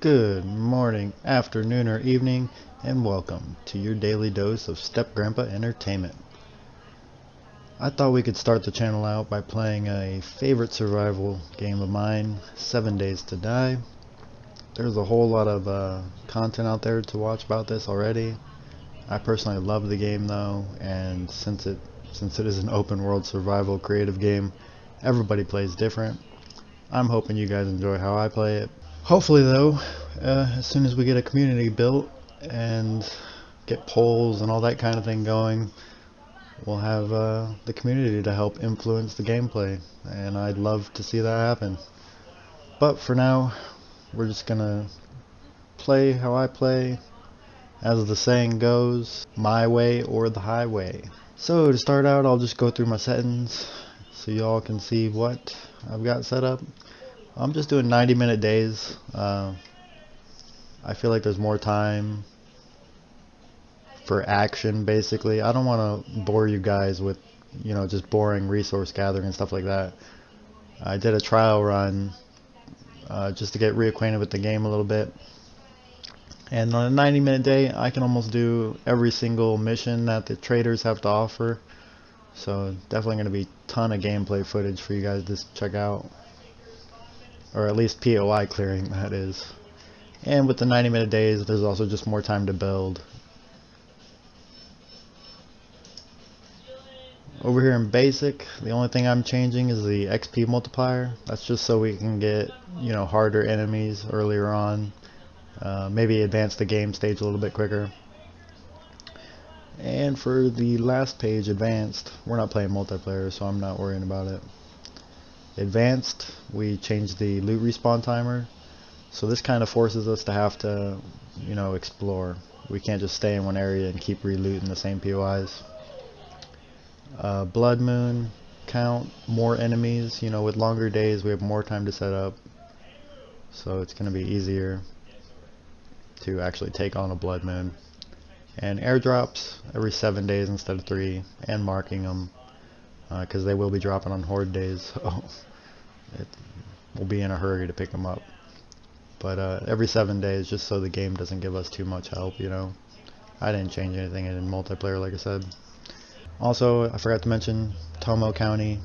Good morning, afternoon, or evening, and welcome to your daily dose of Step Grandpa Entertainment. I thought we could start the channel out by playing a favorite survival game of mine, 7 Days to Die. There's a whole lot of content out there to watch about this already. I personally love the game though, and since it is an open world survival creative game, everybody plays different. I'm hoping you guys enjoy how I play it. Hopefully though, as soon as we get a community built and get polls and all that kind of thing going, we'll have the community to help influence the gameplay, and I'd love to see that happen. But for now, we're just gonna play how I play. As the saying goes, my way or the highway. So to start out, I'll just go through my settings so y'all can see what I've got set up. I'm just doing 90-minute days. I feel like there's more time for action, basically. I don't want to bore you guys with, just boring resource gathering and stuff like that. I did a trial run just to get reacquainted with the game a little bit. And on a 90-minute day, I can almost do every single mission that the traders have to offer. So definitely going to be a ton of gameplay footage for you guys to check out. Or at least POI clearing, that is. And with the 90-minute days, there's also just more time to build. Over here in basic, the only thing I'm changing is the XP multiplier. That's just so we can get, harder enemies earlier on. Maybe advance the game stage a little bit quicker. And for the last page, advanced, we're not playing multiplayer, so I'm not worrying about it. Advanced, we changed the loot respawn timer, so this kind of forces us to have to, explore. We can't just stay in one area and keep relooting the same POIs. Blood moon count, more enemies. With longer days, we have more time to set up, so it's going to be easier to actually take on a blood moon. And airdrops every 7 days instead of 3, and marking them because they will be dropping on horde days, so we'll be in a hurry to pick them up. But every 7 days, just so the game doesn't give us too much help. I didn't change anything in multiplayer, like I said. Also, I forgot to mention Tomo County,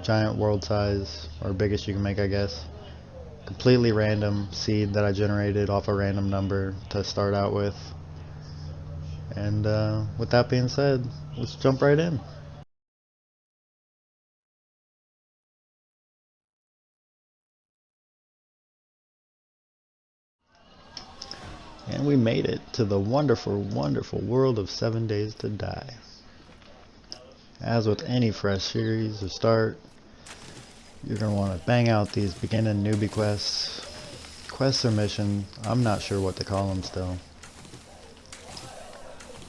giant world size, or biggest you can make, I guess. Completely random seed that I generated off a random number to start out with. And with that being said, let's jump right in. And we made it to the wonderful, wonderful world of 7 Days to Die. As with any fresh series or start, you're going to want to bang out these beginning newbie quests. Quests or mission, I'm not sure what to call them still.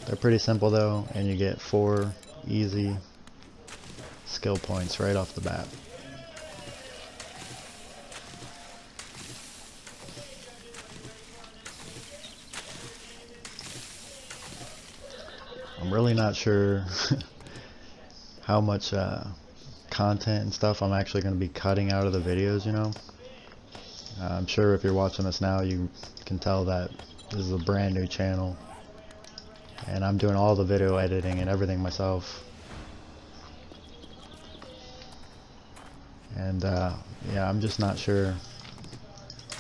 They're pretty simple though, and you get 4 easy skill points right off the bat. I'm really not sure how much content and stuff I'm actually going to be cutting out of the videos, I'm sure if you're watching this now, you can tell that this is a brand new channel. And I'm doing all the video editing and everything myself. And yeah, I'm just not sure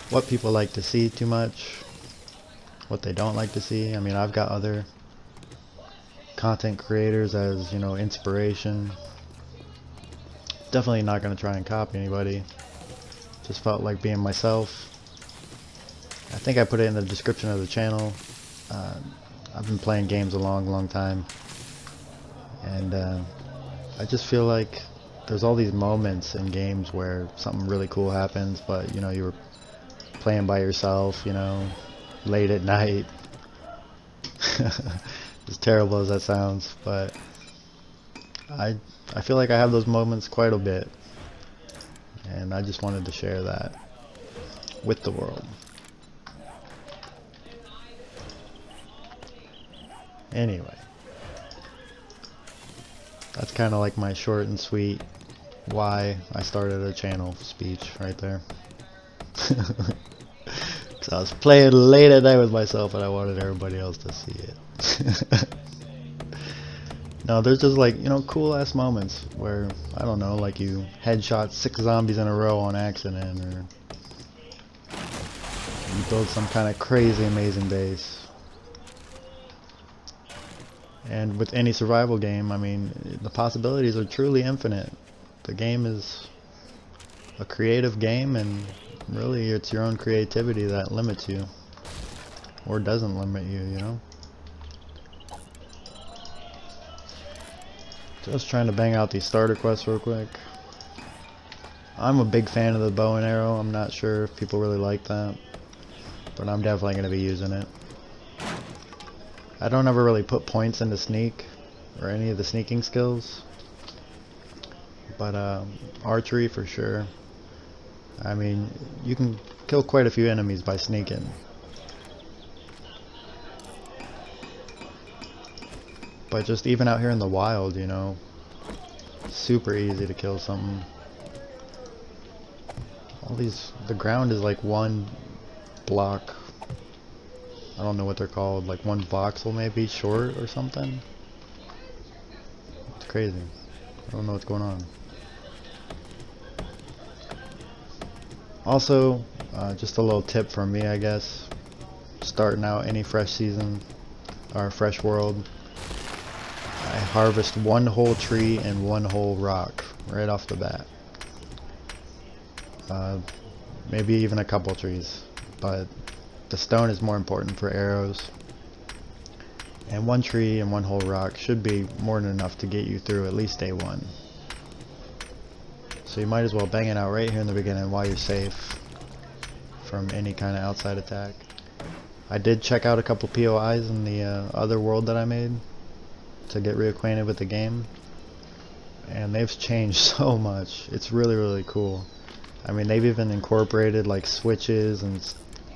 what people like to see too much, what they don't like to see. I mean, I've got other content creators as, inspiration. Definitely not going to try and copy anybody. Just felt like being myself. I think I put it in the description of the channel. I've been playing games a long time, and I just feel like there's all these moments in games where something really cool happens, but you were playing by yourself, late at night. As terrible as that sounds, but I feel like I have those moments quite a bit, and I just wanted to share that with the world. Anyway, that's kind of like my short and sweet why I started a channel speech right there. Because I was playing late at night with myself and I wanted everybody else to see it. No, there's just like, you know, cool ass moments where, I don't know, like you headshot 6 zombies in a row on accident, or you build some kind of crazy amazing base. And with any survival game, I mean, the possibilities are truly infinite. The game is a creative game, and really it's your own creativity that limits you, or doesn't limit you, you know? Just trying to bang out these starter quests real quick. I'm a big fan of the bow and arrow. I'm not sure if people really like that, but I'm definitely going to be using it. I don't ever really put points into sneak or any of the sneaking skills, but archery for sure. I mean, you can kill quite a few enemies by sneaking. But just even out here in the wild, you know, super easy to kill something. All these, the ground is like one block. I don't know what they're called, like one voxel maybe short or something. It's crazy. I don't know what's going on. Also, just a little tip from me, I guess. Starting out any fresh season or fresh world, I harvest one whole tree and one whole rock right off the bat. Maybe even a couple trees, but the stone is more important for arrows. And one tree and one whole rock should be more than enough to get you through at least day 1. So you might as well bang it out right here in the beginning while you're safe from any kind of outside attack. I did check out a couple POIs in the other world that I made to get reacquainted with the game, and they've changed so much. It's really, really cool. I mean, they've even incorporated like switches and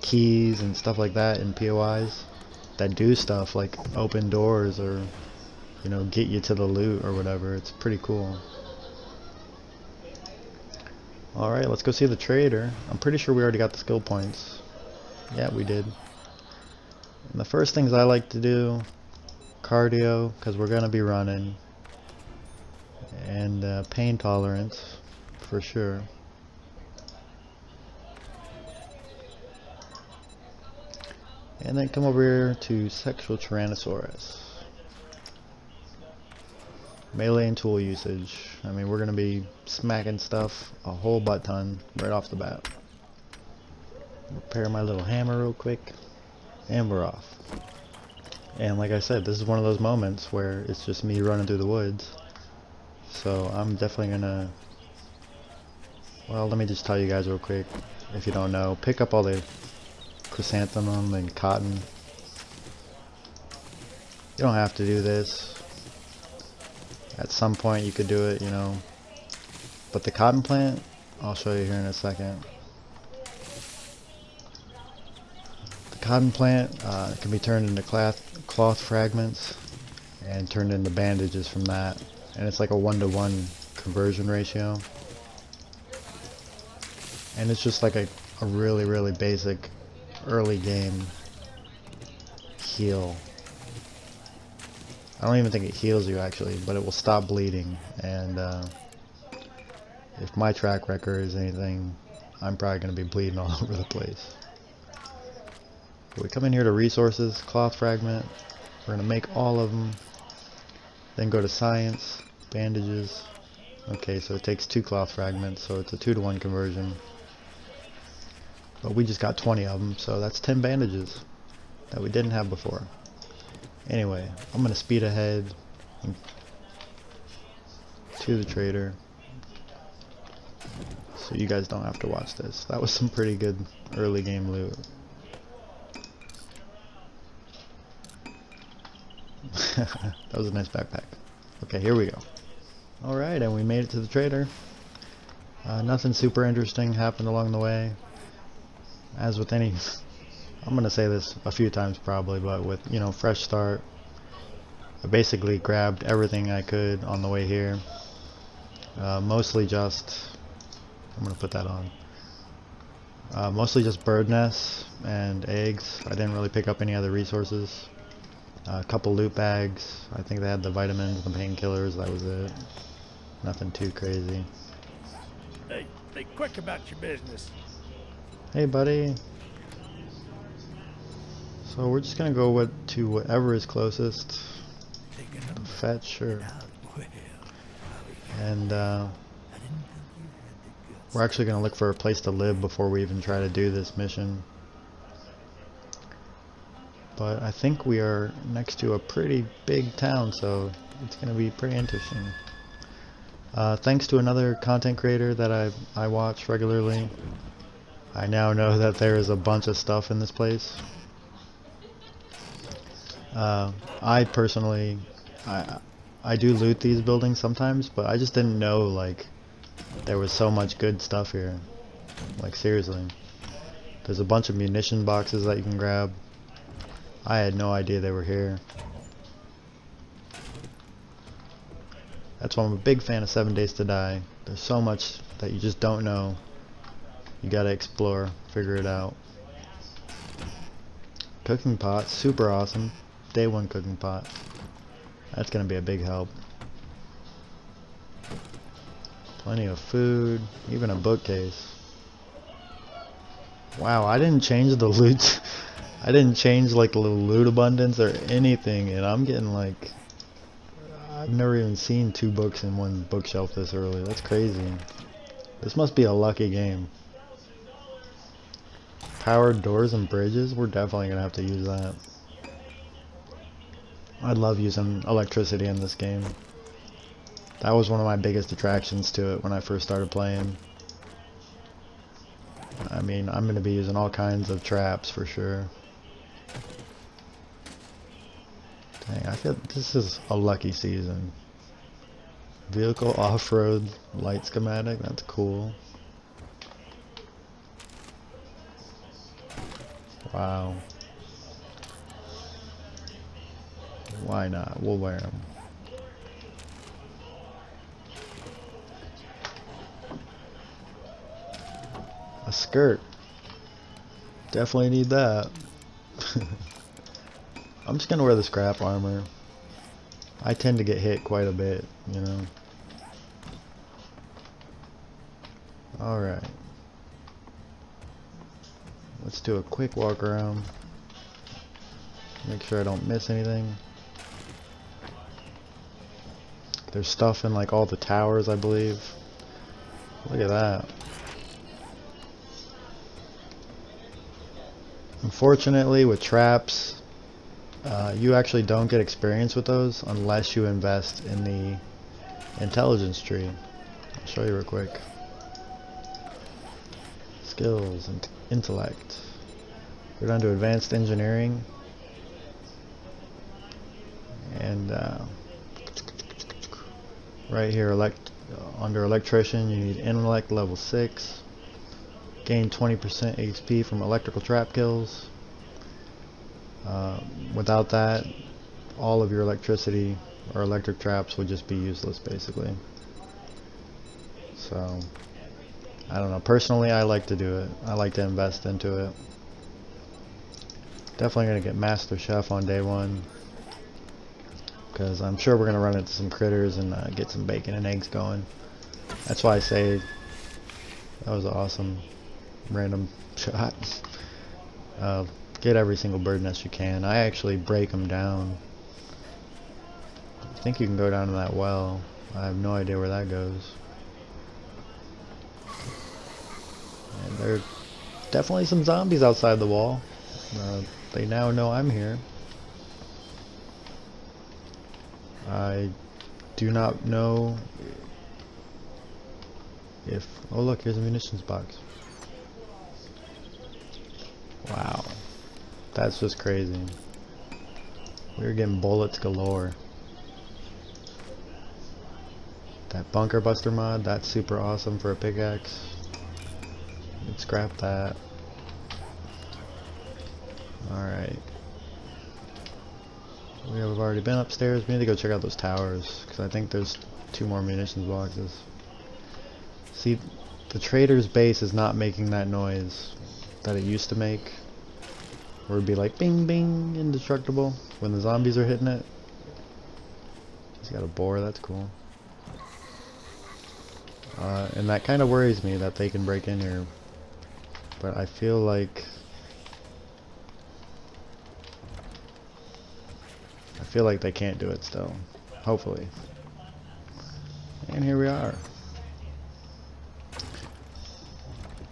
keys and stuff like that in POIs that do stuff like open doors or, you know, get you to the loot or whatever. It's pretty cool. Alright, let's go see the trader. I'm pretty sure we already got the skill points. Yeah, we did. And the first things I like to do, cardio, because we're going to be running, and pain tolerance for sure. And then come over here to Sexual Tyrannosaurus. Melee and tool usage. I mean, we're going to be smacking stuff a whole butt ton right off the bat. Repair my little hammer real quick, and we're off. And like I said, this is one of those moments where it's just me running through the woods. So I'm definitely going to... Well, let me just tell you guys real quick, if you don't know, pick up all the chrysanthemum and cotton. You don't have to do this. At some point you could do it, you know. But the cotton plant, I'll show you here in a second. The cotton plant can be turned into cloth fragments and turned into bandages from that. And it's like a 1-to-1 conversion ratio. And it's just like a really, really basic early game heal. I don't even think it heals you actually, but it will stop bleeding. And if my track record is anything, I'm probably going to be bleeding all over the place. But we come in here to resources, cloth fragment. We're going to make all of them. Then go to science, bandages. Okay, so it takes 2 cloth fragments, so it's a 2-to-1 conversion. But we just got 20 of them, so that's 10 bandages that we didn't have before. Anyway, I'm going to speed ahead to the trader so you guys don't have to watch this. That was some pretty good early game loot. That was a nice backpack. Okay, here we go. Alright, and we made it to the trader. Nothing super interesting happened along the way. As with any... I'm going to say this a few times probably, but with, you know, fresh start, I basically grabbed everything I could on the way here. Mostly just... I'm going to put that on. Mostly just bird nests and eggs. I didn't really pick up any other resources. A couple loot bags. I think they had the vitamins, the painkillers. That was it. Nothing too crazy. Hey, be quick about your business. Hey, buddy. So we're just gonna go to whatever is closest. The fetch, sure. And we're actually gonna look for a place to live before we even try to do this mission. But I think we are next to a pretty big town, so it's gonna be pretty interesting. Thanks to another content creator that I watch regularly, I now know that there is a bunch of stuff in this place. I personally, I do loot these buildings sometimes, but I just didn't know like there was so much good stuff here. Like seriously, there's a bunch of munition boxes that you can grab. I had no idea they were here. That's why I'm a big fan of 7 Days to Die. There's so much that you just don't know. You gotta explore, figure it out. Cooking pot, super awesome. Day 1 cooking pot. That's gonna be a big help. Plenty of food, even a bookcase. Wow, I didn't change the loot. I didn't change like the loot abundance or anything, and I'm getting like, I've never even seen 2 books in one bookshelf this early. That's crazy. This must be a lucky game. Powered doors and bridges? We're definitely gonna have to use that. I love using electricity in this game. That was one of my biggest attractions to it when I first started playing. I mean, I'm gonna be using all kinds of traps for sure. Dang, I feel this is a lucky season. Vehicle off-road light schematic, that's cool. Wow. Why not? We'll wear them. A skirt. Definitely need that. I'm just gonna wear the scrap armor. I tend to get hit quite a bit, you know. Alright. Let's do a quick walk around. Make sure I don't miss anything. There's stuff in like all the towers, I believe. Look at that. Unfortunately, with traps, you actually don't get experience with those unless you invest in the intelligence tree. I'll show you real quick. Skills and intellect. We're down to advanced engineering. And right here, under electrician, you need intellect level 6. Gain 20% HP from electrical trap kills. Without that, all of your electricity or electric traps would just be useless, basically. So, I don't know. Personally, I like to do it. I like to invest into it. Definitely gonna get Master Chef on day 1. Because I'm sure we're gonna run into some critters and get some bacon and eggs going. That's why I say that was awesome. Random shot. Get every single bird nest you can. I actually break them down. I think you can go down to that well. I have no idea where that goes. And there are definitely some zombies outside the wall. They now know I'm here. I do not know if... Oh look, here's a munitions box. Wow. That's just crazy. We're getting bullets galore. That bunker buster mod, that's super awesome for a pickaxe. Let's scrap that. Alright. We have already been upstairs. We need to go check out those towers, because I think there's 2 more munitions boxes. See, the trader's base is not making that noise that it used to make, where it'd be like bing bing indestructible when the zombies are hitting it. He's got a boar, that's cool. And that kind of worries me that they can break in here, but I feel like they can't do it still, hopefully. And here we are.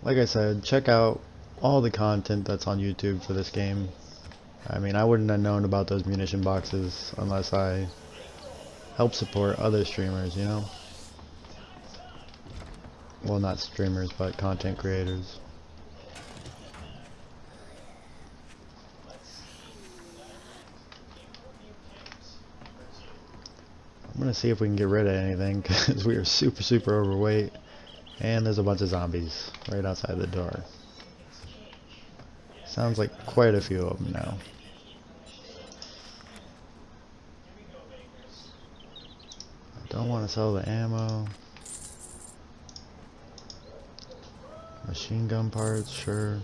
Like I said, check out all the content that's on YouTube for this game. I mean, I wouldn't have known about those munition boxes unless I help support other streamers, you know? Well, not streamers, but content creators. I'm gonna see if we can get rid of anything, because we are super overweight. And there's a bunch of zombies right outside the door. Sounds like quite a few of them now. I don't want to sell the ammo. Machine gun parts, sure.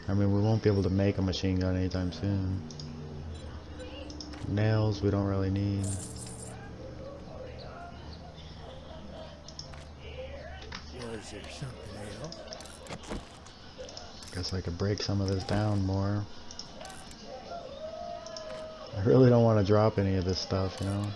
I mean, we won't be able to make a machine gun anytime soon. Nails we don't really need. Was there something else? Guess I could break some of this down more. I really don't want to drop any of this stuff, you know?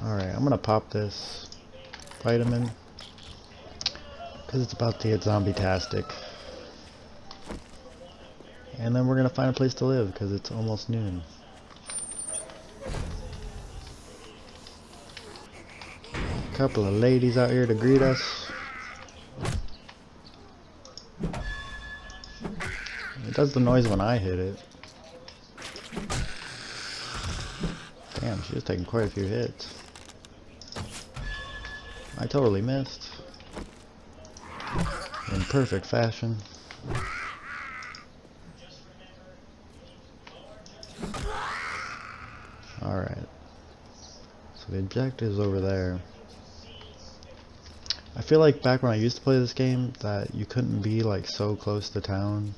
Alright, I'm gonna pop this vitamin because it's about to get zombie-tastic. And then we're gonna find a place to live because it's almost noon. A couple of ladies out here to greet us. It does the noise when I hit it. Damn, she was taking quite a few hits. I totally missed. In perfect fashion. Alright. So the objective's over there. I feel like back when I used to play this game that you couldn't be like so close to town,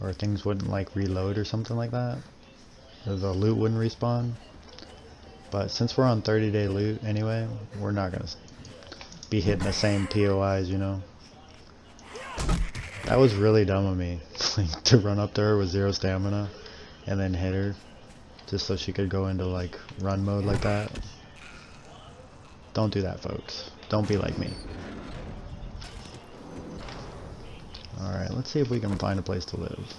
or things wouldn't like reload or something like that, or the loot wouldn't respawn. But since we're on 30-day loot anyway, we're not gonna be hitting the same POIs, you know. That was really dumb of me to run up to her with 0 stamina and then hit her just so she could go into like run mode like that. Don't do that, folks. Don't be like me. Alright, let's see if we can find a place to live.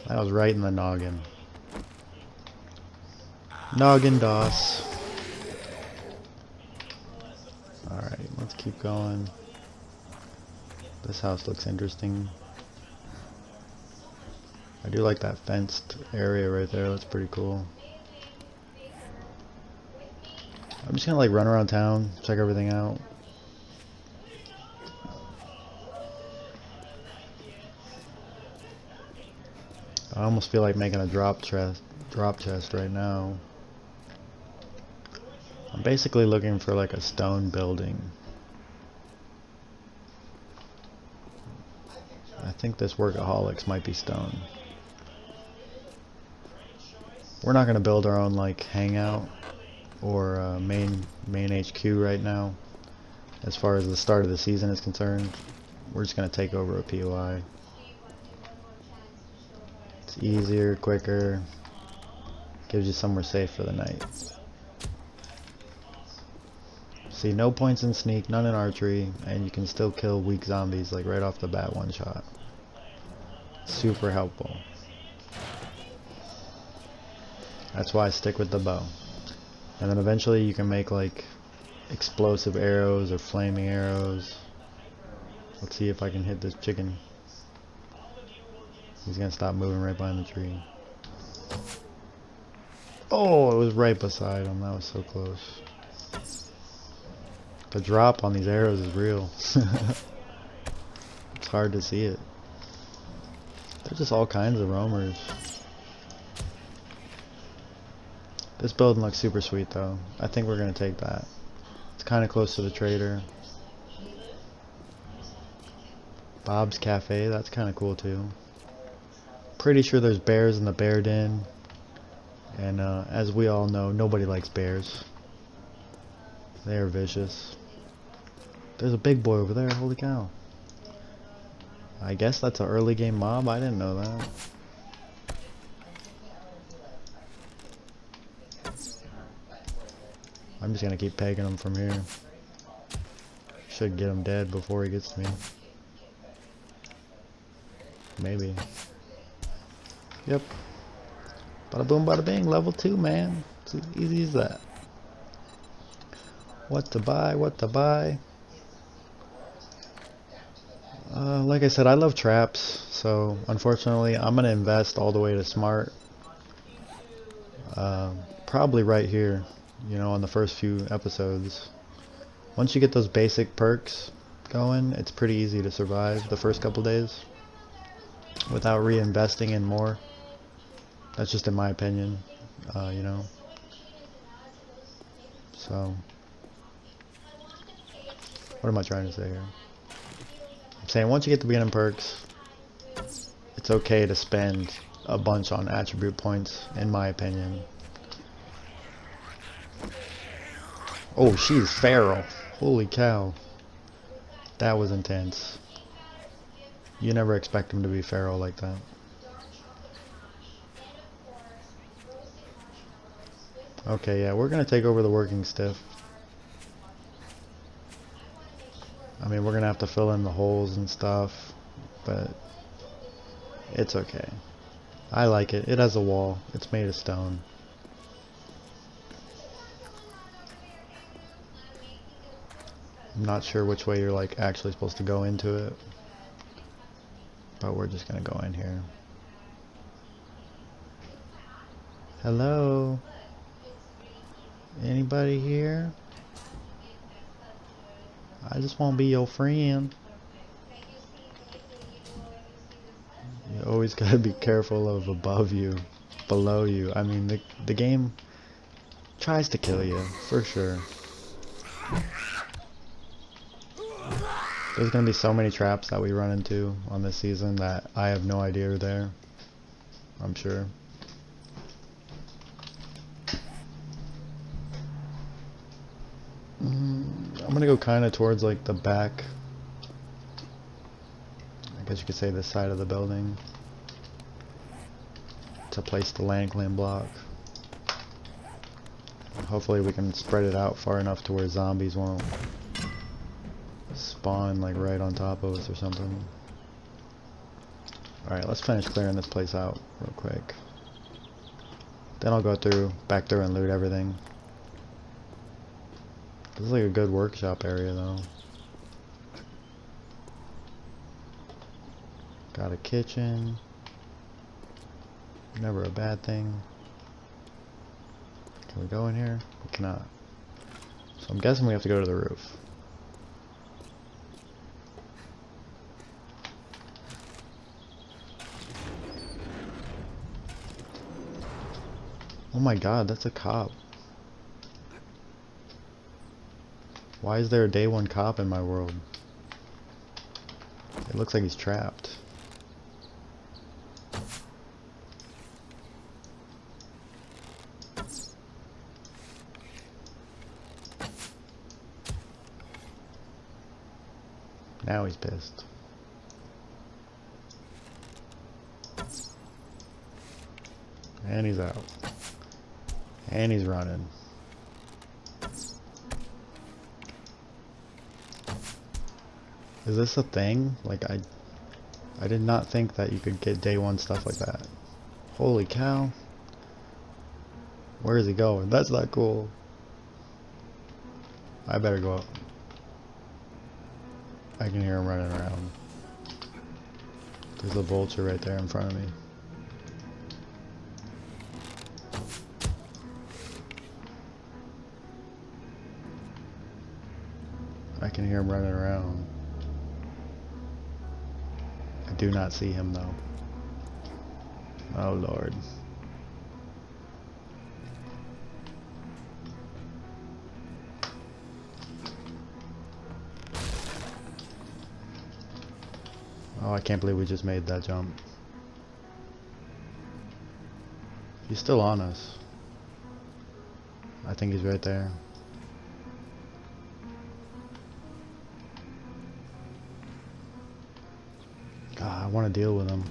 That was right in the noggin. Noggin DOS. Alright, let's keep going. This house looks interesting. I do like that fenced area right there, that's pretty cool. I'm just gonna like run around town, check everything out. I almost feel like making a drop chest right now. I'm basically looking for like a stone building. I think this workaholics might be stone. We're not gonna build our own like hangout or main HQ right now. As far as the start of the season is concerned, we're just gonna take over a POI. It's easier, quicker, gives you somewhere safe for the night. See, no points in sneak, none in archery, and you can still kill weak zombies like right off the bat, one shot. Super helpful. That's why I stick with the bow. And then eventually you can make like explosive arrows or flaming arrows. Let's see if I can hit this chicken. He's gonna stop moving right behind the tree. Oh, it was right beside him. That was so close. The drop on these arrows is real. It's hard to see it. There's just all kinds of roamers. This building looks super sweet though. I think we're gonna take that. It's kind of close to the trader. Bob's Cafe, that's kind of cool too. Pretty sure there's bears in the bear den. And as we all know, nobody likes bears. They are vicious. There's a big boy over there, holy cow. I guess that's an early game mob, I didn't know that. I'm just gonna keep pegging him from here. Should get him dead before he gets to me. Maybe. Yep. Bada boom, bada bing. Level 2, man. It's as easy as that. What to buy? What to buy? Like I said, I love traps. So, unfortunately, I'm going to invest all the way to smart. Probably right here. You know, on the first few episodes. Once you get those basic perks going, it's pretty easy to survive the first couple days. Without reinvesting in more. That's just in my opinion, you know. So, what am I trying to say here? I'm saying once you get the beginning perks, it's okay to spend a bunch on attribute points, in my opinion. Oh, she's feral. Holy cow. That was intense. You never expect him to be feral like that. Okay, yeah, we're gonna take over the working stiff. I mean, we're gonna have to fill in the holes and stuff, but it's okay. I like it. It has a wall. It's made of stone. I'm not sure which way you're like actually supposed to go into it, but we're just gonna go in here. Hello? Anybody here? I just want to be your friend. You always gotta be careful of above you, below you. I mean, the game tries to kill you, for sure. There's gonna be so many traps that we run into on this season that I have no idea are there. I'm sure. I'm gonna go kind of towards like the back. I guess you could say this side of the building to place the land block. Hopefully we can spread it out far enough to where zombies won't spawn like right on top of us or something. Alright, let's finish clearing this place out real quick. Then I'll go back through and loot everything. This is like a good workshop area though. Got a kitchen. Never a bad thing. Can we go in here? We cannot. So I'm guessing we have to go to the roof. Oh my god, that's a cop. Why is there a day one cop in my world? It looks like he's trapped. Now he's pissed. And he's out. And he's running. Is this a thing? Like I did not think that you could get day one stuff like that. Holy cow. Where is he going? That's not cool. I better go up. I can hear him running around. There's a vulture right there in front of me. can hear him running around. I do not see him though. Oh Lord. Oh, I can't believe we just made that jump. He's still on us. I think he's right there. God, I want to deal with him.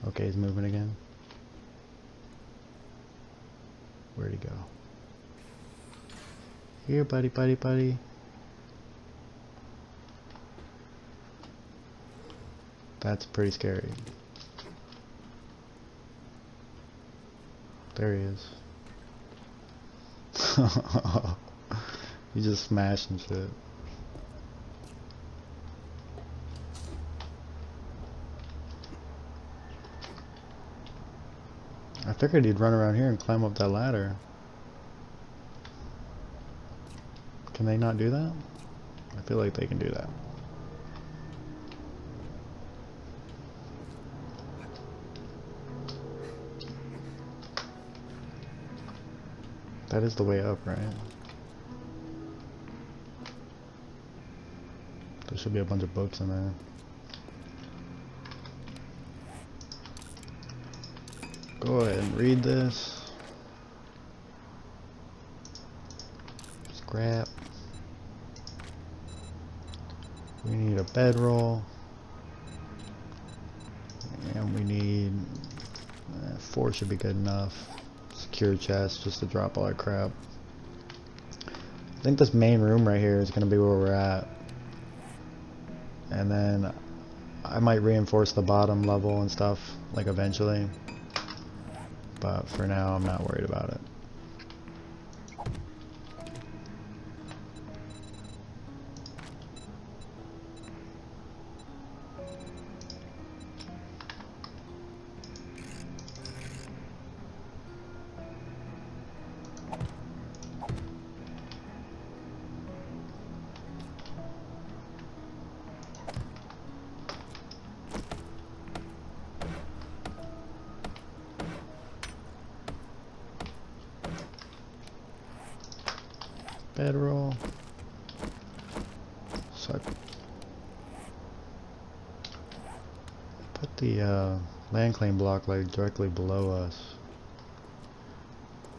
Okay, he's moving again. Where'd he go? Here, buddy, buddy, buddy. That's pretty scary. There he is. He's just smashing shit. I figured he'd run around here and climb up that ladder. Can they not do that? I feel like they can do that. That is the way up, right? There should be a bunch of books in there. Go ahead and read this. Scrap. We need a bedroll. And we need 4 should be good enough. Secure chest just to drop all our crap. I think this main room right here is going to be where we're at. And then I might reinforce the bottom level and stuff like eventually. But for now I'm not worried about it. Bedroll. So I put the land claim block like directly below us.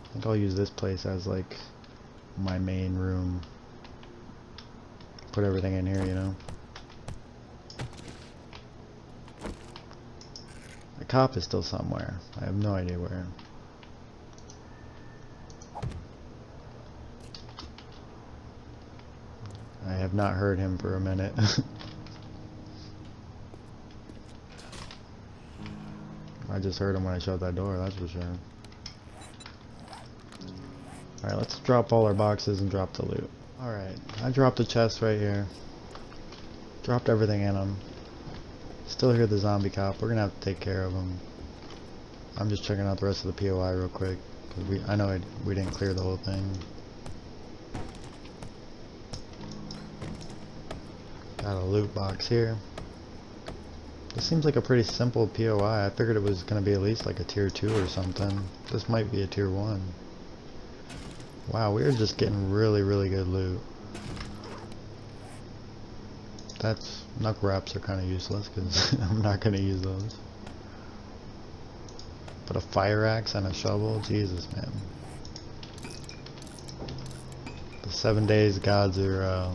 I think I'll use this place as like my main room. Put everything in here, you know. The cop is still somewhere. I have no idea where. I have not heard him for a minute. I just heard him when I shut that door, that's for sure. Alright, let's drop all our boxes and drop the loot. Alright, I dropped the chest right here. Dropped everything in them. Still hear the zombie cop. We're gonna have to take care of him. I'm just checking out the rest of the POI real quick. Cause I know we didn't clear the whole thing. Got a loot box here. This seems like a pretty simple POI. I figured it was going to be at least like a tier 2 or something. This might be a tier 1. Wow, we're just getting really, really good loot. That's... knuckle wraps are kind of useless because I'm not going to use those. But a fire axe and a shovel? Jesus, man. The 7 days gods are...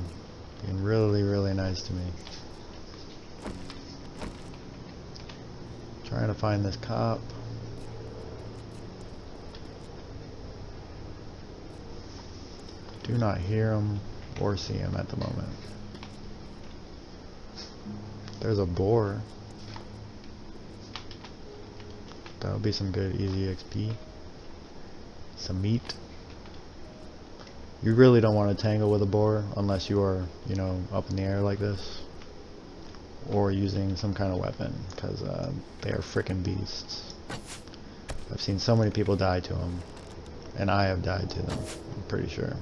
being really, really nice to me. Trying to find this cop. Do not hear him or see him at the moment. There's a boar. That would be some good easy XP. Some meat. You really don't want to tangle with a boar unless you are, you know, up in the air like this. Or using some kind of weapon, because they are frickin' beasts. I've seen so many people die to them. And I have died to them, I'm pretty sure.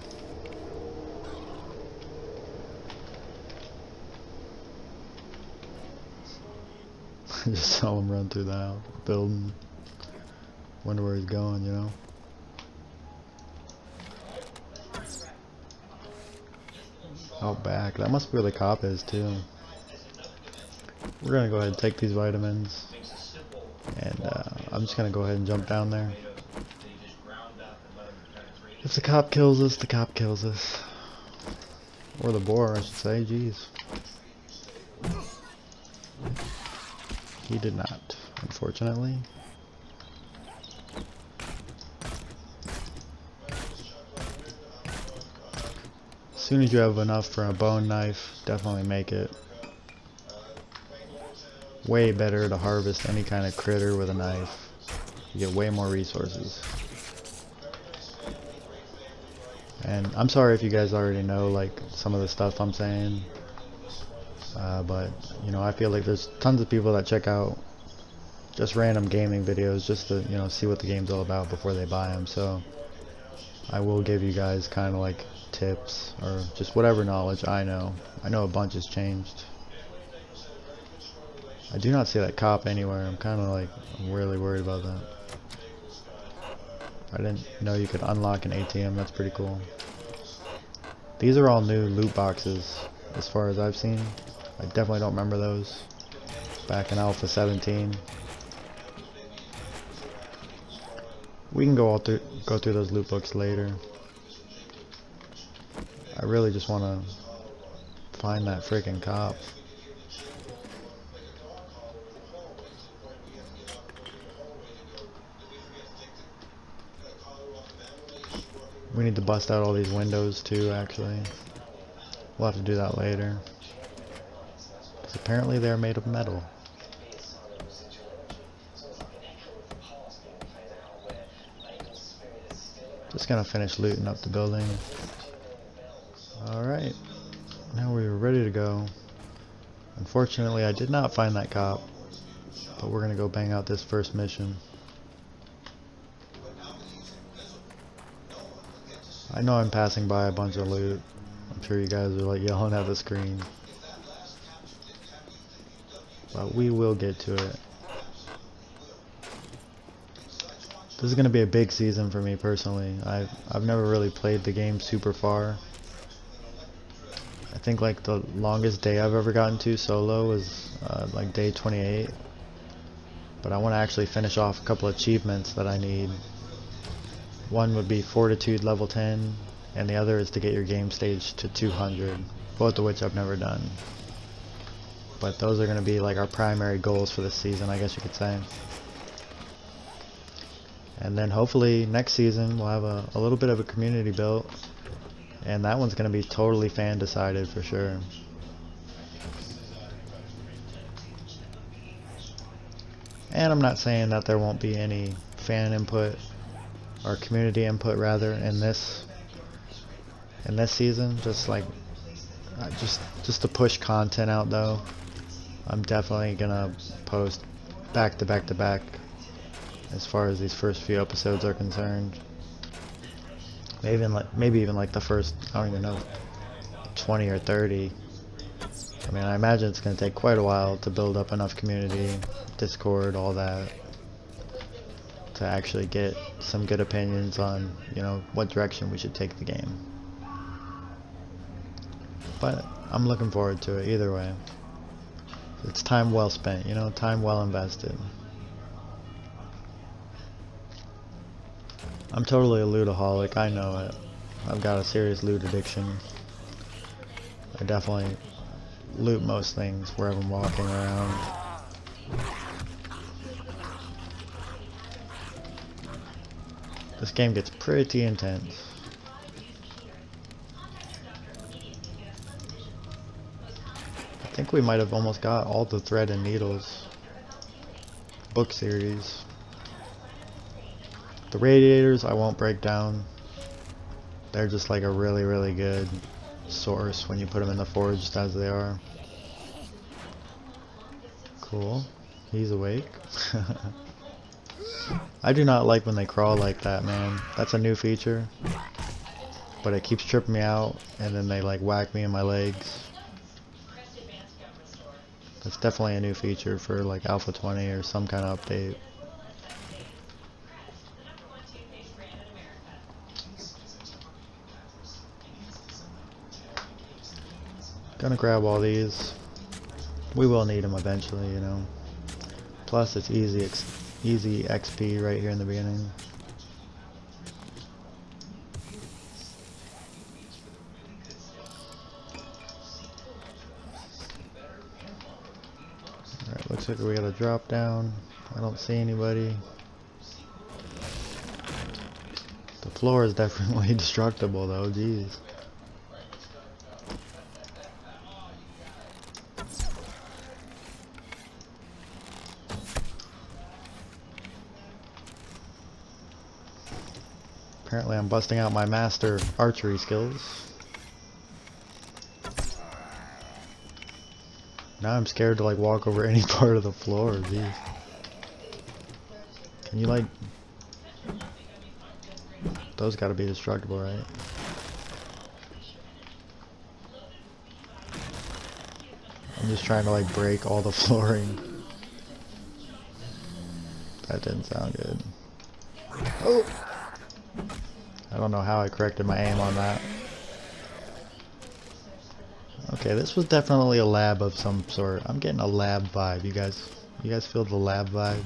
Just saw him run through the house, building. Wonder where he's going, you know? Out back. That must be where the cop is, too. We're gonna go ahead and take these vitamins. And I'm just gonna go ahead and jump down there. If the cop kills us, the cop kills us. Or the boar, I should say. Jeez. He did not, unfortunately. As soon as you have enough for a bone knife, definitely make it. Way better to harvest any kind of critter with a knife. You get way more resources. And I'm sorry if you guys already know like some of the stuff I'm saying. But you know, I feel like there's tons of people that check out just random gaming videos just to, you know, see what the game's all about before they buy them. So I will give you guys kind of like tips or just whatever knowledge I know. I know a bunch has changed. I do not see that cop anywhere. I'm kind of like, I'm really worried about that. I didn't know you could unlock an ATM. That's pretty cool. These are all new loot boxes as far as I've seen. I definitely don't remember those back in Alpha 17. We can go through those loot books later. I really just want to find that freaking cop. We need to bust out all these windows too, actually. We'll have to do that later. Because apparently they're made of metal. Just gonna finish looting up the building. Alright. Now we're ready to go. Unfortunately, I did not find that cop. But we're gonna go bang out this first mission. I know I'm passing by a bunch of loot. I'm sure you guys are like yelling at the screen. But we will get to it. This is going to be a big season for me personally. I've never really played the game super far. I think like the longest day I've ever gotten to solo was like day 28. But I want to actually finish off a couple achievements that I need. One would be Fortitude level 10, and the other is to get your game stage to 200, both of which I've never done. But those are going to be like our primary goals for this season, I guess you could say. And then hopefully next season we'll have a little bit of a community built, and that one's going to be totally fan decided for sure. And I'm not saying that there won't be any fan input or community input rather in this season, just like just to push content out though. I'm definitely gonna post back to back to back as far as these first few episodes are concerned. Maybe even like the first, I don't even know, 20 or 30. I mean, I imagine it's gonna take quite a while to build up enough community, Discord, all that, to actually get some good opinions on, you know, what direction we should take the game. But I'm looking forward to it either way. It's time well spent, you know, time well invested. I'm totally a lootaholic, I know it. I've got a serious loot addiction. I definitely loot most things wherever I'm walking around. This game gets pretty intense. I think we might have almost got all the Thread and Needles book series. The radiators I won't break down. They're just like a really, really good source when you put them in the forge just as they are. Cool. He's awake. I do not like when they crawl like that, man. That's a new feature. But it keeps tripping me out, and then they like whack me in my legs. That's definitely a new feature for like Alpha 20 or some kind of update. Gonna grab all these. We will need them eventually, you know. Plus, it's easy XP right here in the beginning. Alright, looks like we got a drop down. I don't see anybody. The floor is definitely destructible though, jeez. Apparently I'm busting out my master archery skills. Now I'm scared to like walk over any part of the floor, jeez. Can you like... Those gotta be destructible, right? I'm just trying to like break all the flooring. That didn't sound good. Oh! I don't know how I corrected my aim on that. Okay, this was definitely a lab of some sort. I'm getting a lab vibe. You guys feel the lab vibe?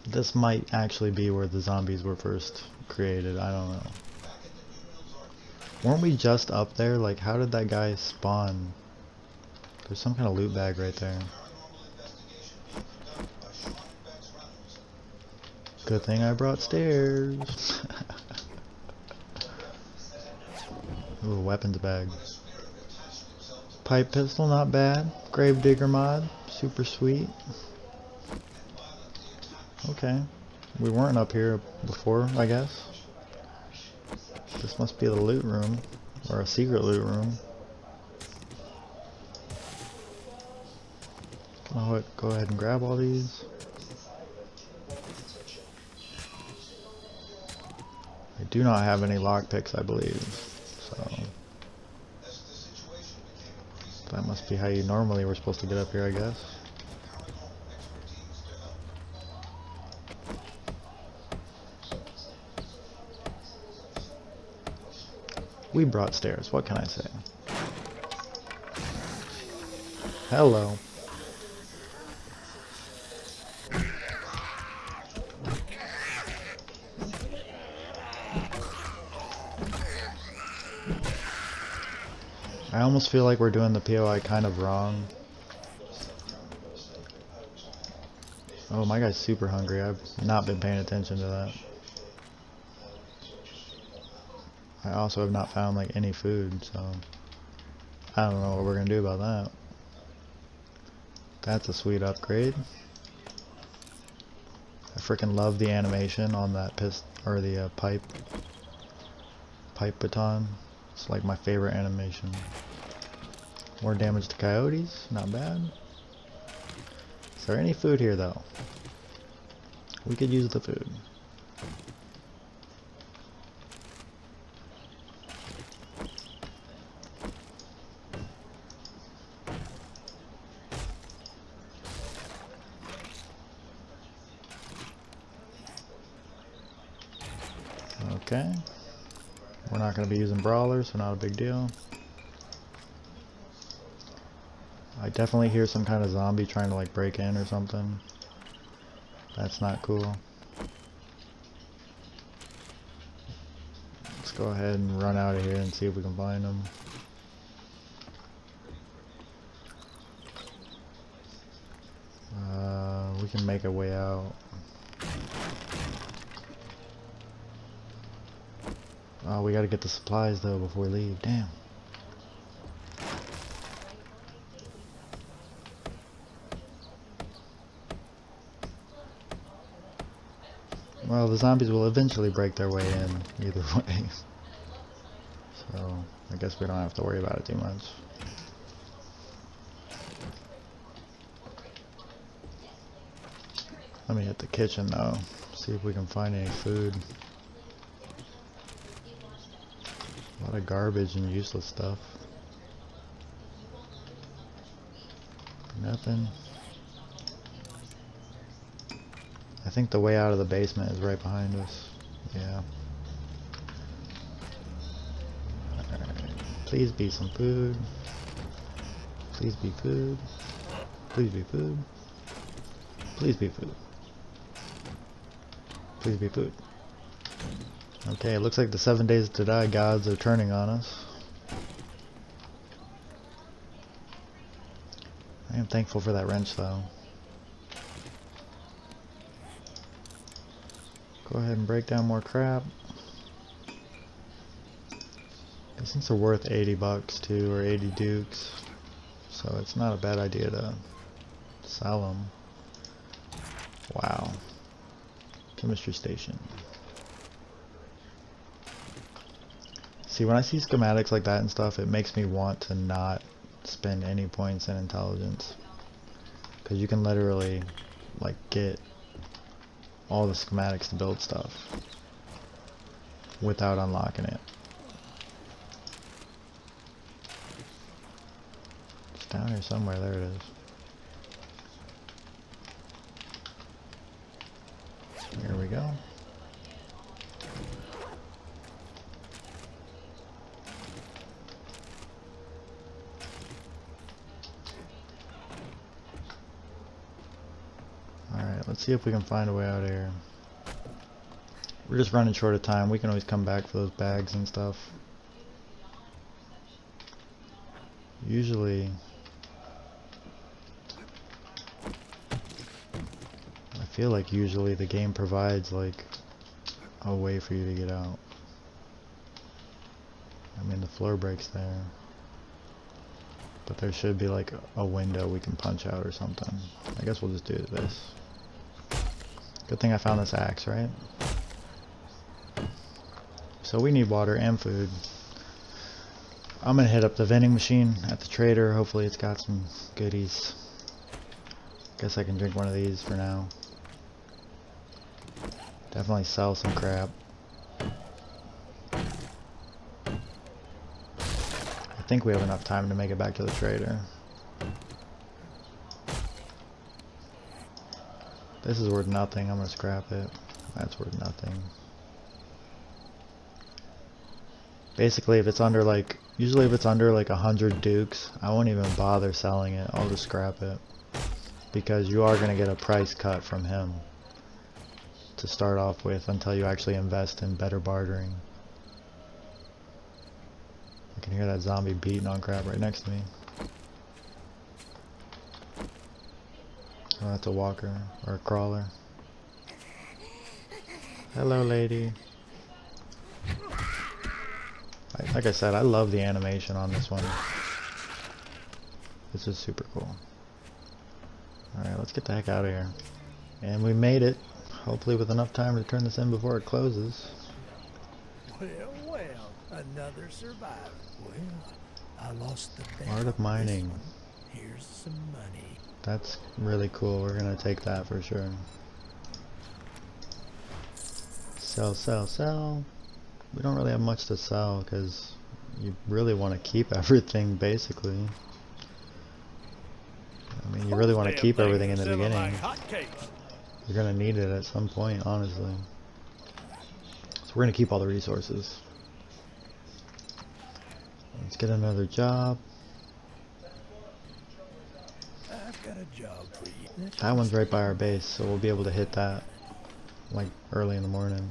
This might actually be where the zombies were first created. I don't know. Weren't we just up there? Like, how did that guy spawn? There's some kind of loot bag right there. Good thing I brought stairs. Ooh, weapons bag. Pipe pistol, not bad. Gravedigger mod, super sweet. Okay. We weren't up here before, I guess. This must be the loot room. Or a secret loot room. Go ahead and grab all these. I do not have any lockpicks, I believe. So that must be how you normally were supposed to get up here, I guess. We brought stairs, what can I say? Hello. I almost feel like we're doing the POI kind of wrong. Oh, my guy's super hungry. I've not been paying attention to that. I also have not found like any food, so I don't know what we're gonna do about that. That's a sweet upgrade. I freaking love the animation on that pipe baton. It's like my favorite animation. More damage to coyotes, not bad. Is there any food here though? We could use the food. Okay. We're not going to be using brawlers, so not a big deal. I definitely hear some kind of zombie trying to like break in or something. That's not cool. Let's go ahead and run out of here and see if we can find them. We can make a way out. Oh, we gotta get the supplies though before we leave. Damn. Well, the zombies will eventually break their way in, either way. So, I guess we don't have to worry about it too much. me hit the kitchen though. See if we can find any food. A lot of garbage and useless stuff. Nothing. I think the way out of the basement is right behind us. Yeah. Alright. Please be some food. Please be food. Please be food. Please be food. Please be food. Okay, it looks like the 7 days to die gods are turning on us. I am thankful for that wrench though. Go ahead and break down more crap. These things are worth 80 bucks too, or 80 dukes. So it's not a bad idea to sell them. Wow. Chemistry station. See, when I see schematics like that and stuff, it makes me want to not spend any points in intelligence. Because you can literally, like, get all the schematics to build stuff without unlocking it. It's down here somewhere. There it is. Here we go. Alright, let's see if we can find a way out of here. We're just running short of time. We can always come back for those bags and stuff. Usually, I feel like usually the game provides like a way for you to get out. I mean, the floor breaks there. But there should be like a window we can punch out or something. I guess we'll just do this. Good thing I found this axe, right? So we need water and food. I'm gonna hit up the vending machine at the trader. Hopefully it's got some goodies. Guess I can drink one of these for now. Definitely sell some crap. I think we have enough time to make it back to the trader. This is worth nothing. I'm gonna scrap it. That's worth nothing. Basically, if it's under like, usually if it's under like 100 dukes, I won't even bother selling it. I'll just scrap it. Because you are gonna get a price cut from him to start off with until you actually invest in better bartering. I can hear that zombie beating on crap right next to me. Oh, that's a walker or a crawler. Hello, lady. Like I said, I love the animation on this one. This is super cool. Alright, let's get the heck out of here. And we made it. Hopefully with enough time to turn this in before it closes. Well, another survivor. Well, I lost the bet. Art of mining. Here's some money. That's really cool. We're gonna take that for sure. Sell, sell, sell. We don't really have much to sell because you really want to keep everything basically. I mean, you really want to keep everything in the beginning. You're gonna need it at some point, honestly. So we're gonna keep all the resources. Let's get another job. I've got a job for you. That one's right by our base, so we'll be able to hit that like early in the morning.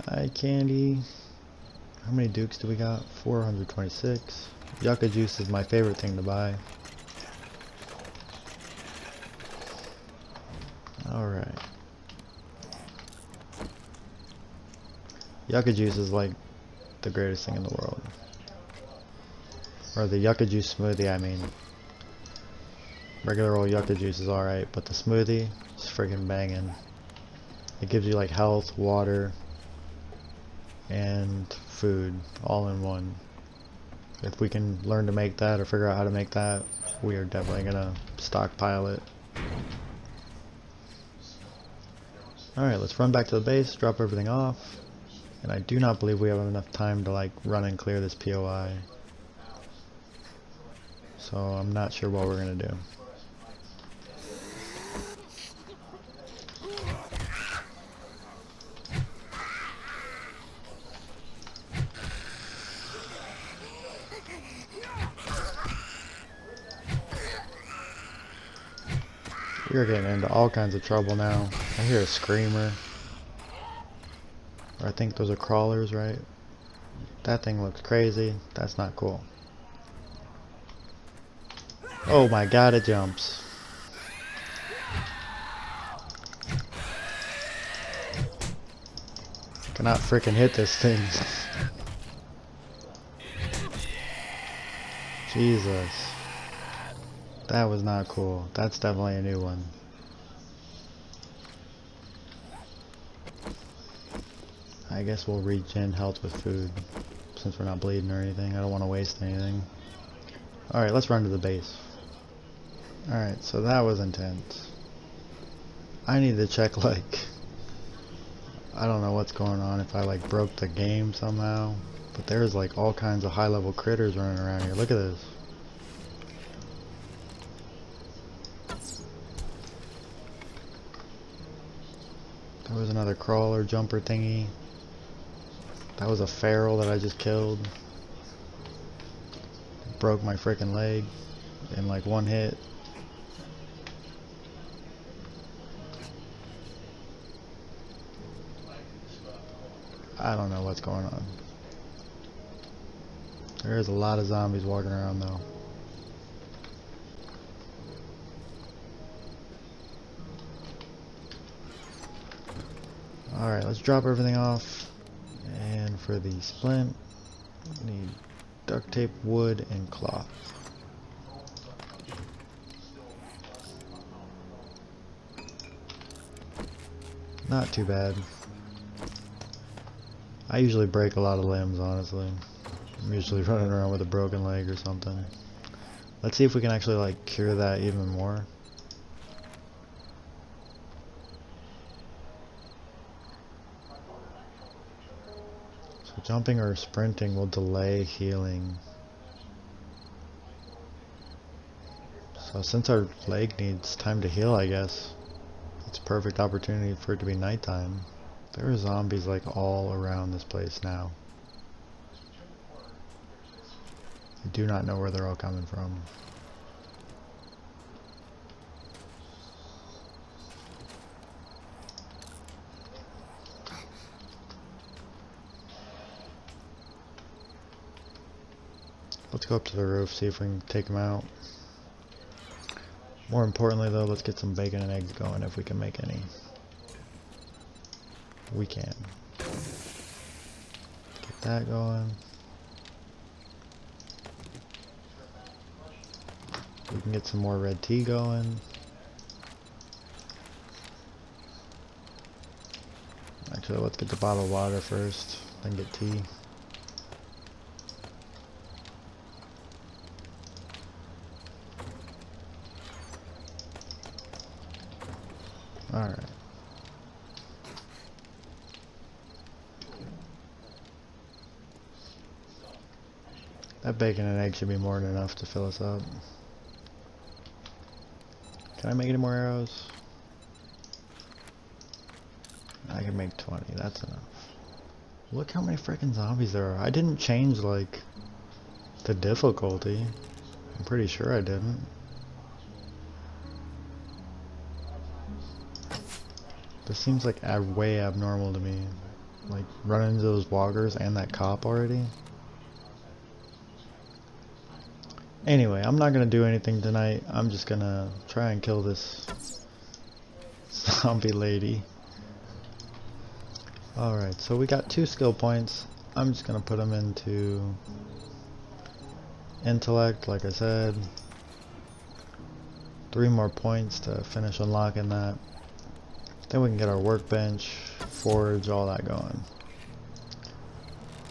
Eye candy. How many dukes do we got? 426. Yucca juice is my favorite thing to buy. Alright. Yucca juice is like the greatest thing in the world. Or the yucca juice smoothie, I mean. Regular old yucca juice is alright, but the smoothie is friggin' banging. It gives you like health, water, and food all in one. If we can learn to make that or figure out how to make that, we are definitely gonna stockpile it. Alright, let's run back to the base, drop everything off. And I do not believe we have enough time to like run and clear this POI. So I'm not sure what we're gonna do. We're getting into all kinds of trouble now. I hear a screamer. Or I think those are crawlers, right? That thing looks crazy. That's not cool. Oh my god, it jumps. Cannot freaking hit this thing. Jesus. That was not cool. That's definitely a new one. I guess we'll regen health with food, since we're not bleeding or anything. I don't want to waste anything. Alright, let's run to the base. Alright, so that was intense. I need to check, like, I don't know what's going on, if I like broke the game somehow. But there's like all kinds of high level critters running around here. Look at this. There was another crawler jumper thingy. That was a feral that I just killed. Broke my freaking leg in like one hit. I don't know what's going on. There's a lot of zombies walking around though. Alright, let's drop everything off. And for the splint, we need duct tape, wood, and cloth. Not too bad. I usually break a lot of limbs, honestly. I'm usually running around with a broken leg or something. Let's see if we can actually like cure that even more. So jumping or sprinting will delay healing. So since our leg needs time to heal, I guess it's a perfect opportunity for it to be nighttime. There are zombies like all around this place now. I do not know where they're all coming from. Let's go up to the roof, see if we can take them out. More importantly though, let's get some bacon and eggs going if we can make any. We can. Get that going. We can get some more red tea going. Actually, let's get the bottle of water first, then get tea. Alright. That bacon and egg should be more than enough to fill us up. Can I make any more arrows? I can make 20, that's enough. Look how many freaking zombies there are. I didn't change, like, the difficulty. I'm pretty sure I didn't. This seems like way abnormal to me. Like, running into those walkers and that cop already. Anyway, I'm not gonna do anything tonight. I'm just gonna try and kill this zombie lady. Alright, so we got 2 skill points. I'm just gonna put them into intellect, like I said. 3 more points to finish unlocking that. Then we can get our workbench, forge, all that going.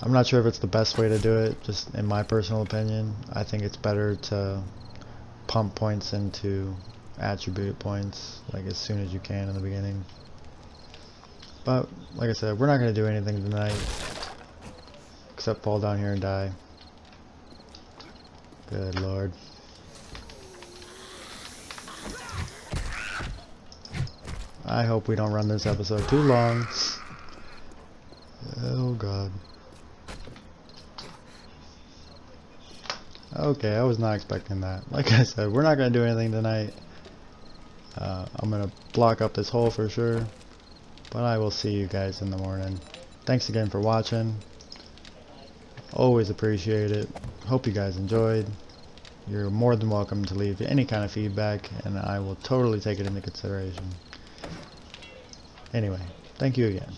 I'm not sure if it's the best way to do it, just in my personal opinion. I think it's better to pump points into attribute points like as soon as you can in the beginning. But like I said, we're not going to do anything tonight except fall down here and die. Good lord. I hope we don't run this episode too long. Oh god. Okay, I was not expecting that. Like I said, we're not going to do anything tonight. I'm going to block up this hole for sure. But I will see you guys in the morning. Thanks again for watching. Always appreciate it. Hope you guys enjoyed. You're more than welcome to leave any kind of feedback, and I will totally take it into consideration. Anyway, thank you again.